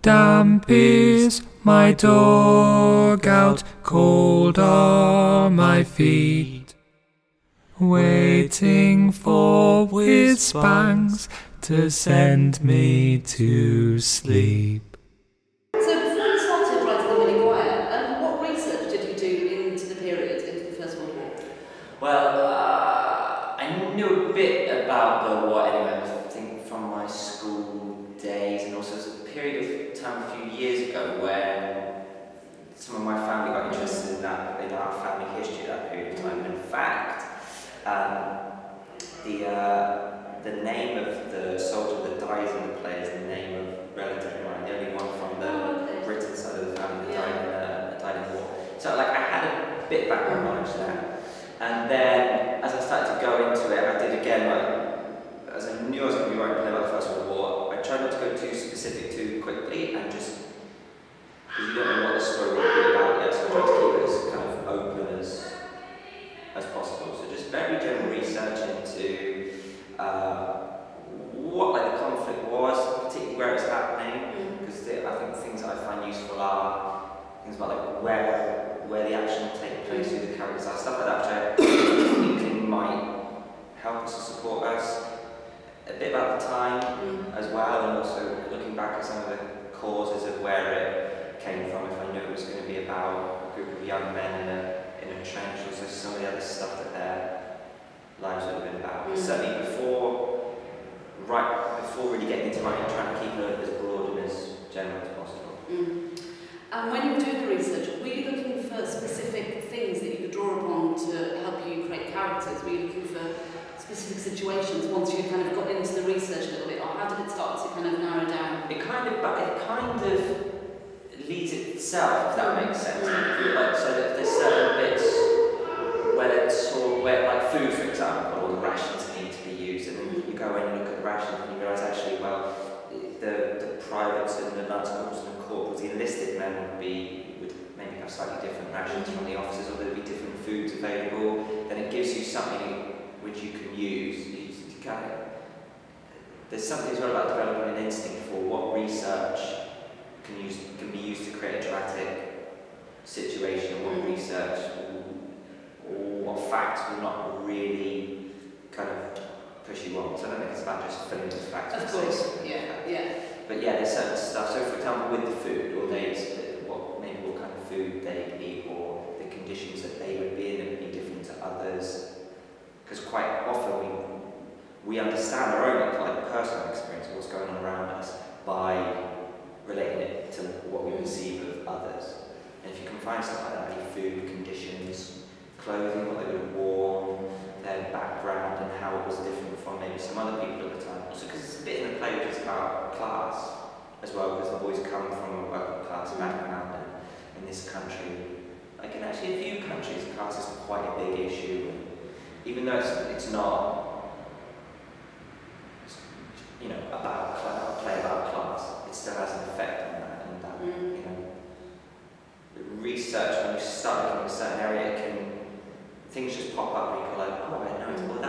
Damp is my dog out, cold are my feet, waiting for whiz-bangs to send me to sleep. So before you started writing the mini choir, what research did you do into the period, into the First World War? Well, I knew a bit about the war anyway, I think from my school days, and also a period of time a few years ago when some of my family got interested in our family history at that period of time. In fact, the name of the soldier that dies in the play is the name of a relative of mine, the only one from the Briton side of the family that died in the war. So like I had a bit of background knowledge there. And then as I started to go into it, I did again, like, as I knew I was going to be writing a play about the First World War, I tried not to go too specific too quickly and just, because you don't know what the story will be about yet, so I tried to keep it as kind of open as possible. So just very general research into what like the conflict was, particularly where it's happening, because I think things that I find useful are things about like where the action will take place, who the characters are, stuff like that, which I think might help us to support us. A bit about the time as well, and also looking back at some of the causes of where it came from. If I knew it was going to be about a group of young men in a trench, also some of the other stuff that their lives would have been about. But certainly before really getting into writing, trying to keep it as broad and as general as possible. And when you were doing the research, were you looking for specific things that you could draw upon to help you create characters? Were you looking for specific situations once you kind of got into the research a little bit, or how did it start to kind of narrow down? It kind of leads itself, if that makes sense. Like, so that there's certain bits where like food, for example, or the rations need to be used, and then you go in and look at the rations and you realise actually, well, the privates and the lance corporals and the corporals, the enlisted men would maybe have slightly different rations from the officers, or there'd be different foods available. Then it gives you something which you can use. There's something as well about developing an instinct for what research can be used to create a dramatic situation, what research or what facts will not really kind of push you on. So I don't think it's about just filling those facts. Of course, yeah. But yeah, there's certain stuff. So for example, with the food, or what kind of food they eat, or the conditions that they would be in that would be different to others. Because quite often we understand our own like personal experience of what's going on around us by relating it to what we perceive of others. And if you can find stuff like that, like food, conditions, clothing, what they would have worn, their background and how it was different from maybe some other people at the time. Also because it's a bit in the play which is about class as well, because the boys come from a working class background, and in this country, like in actually a few countries, class is quite a big issue. Even though it's not, about a play about class, it still has an effect on that. And research, when you start looking in a certain area, things just pop up and you go like, oh, I know,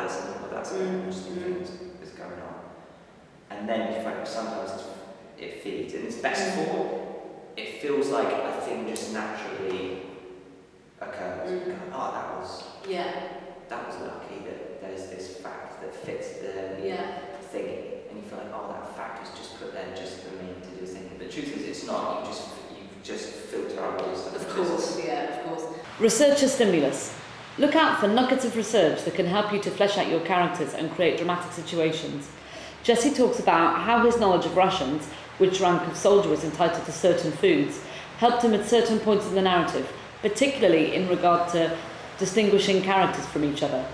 that's interesting things is going on. And then you find sometimes it feeds, and it's best for, it feels like a thing just naturally occurs. You go, oh, that was lucky that there's this fact that fits the thing, and you feel like, oh, that fact was just put there just for me to do something. But the truth is, it's not. You just filter out all this stuff. Of course. Researcher stimulus. Look out for nuggets of research that can help you to flesh out your characters and create dramatic situations. Jesse talks about how his knowledge of rations, which rank of soldier was entitled to certain foods, helped him at certain points in the narrative, particularly in regard to distinguishing characters from each other.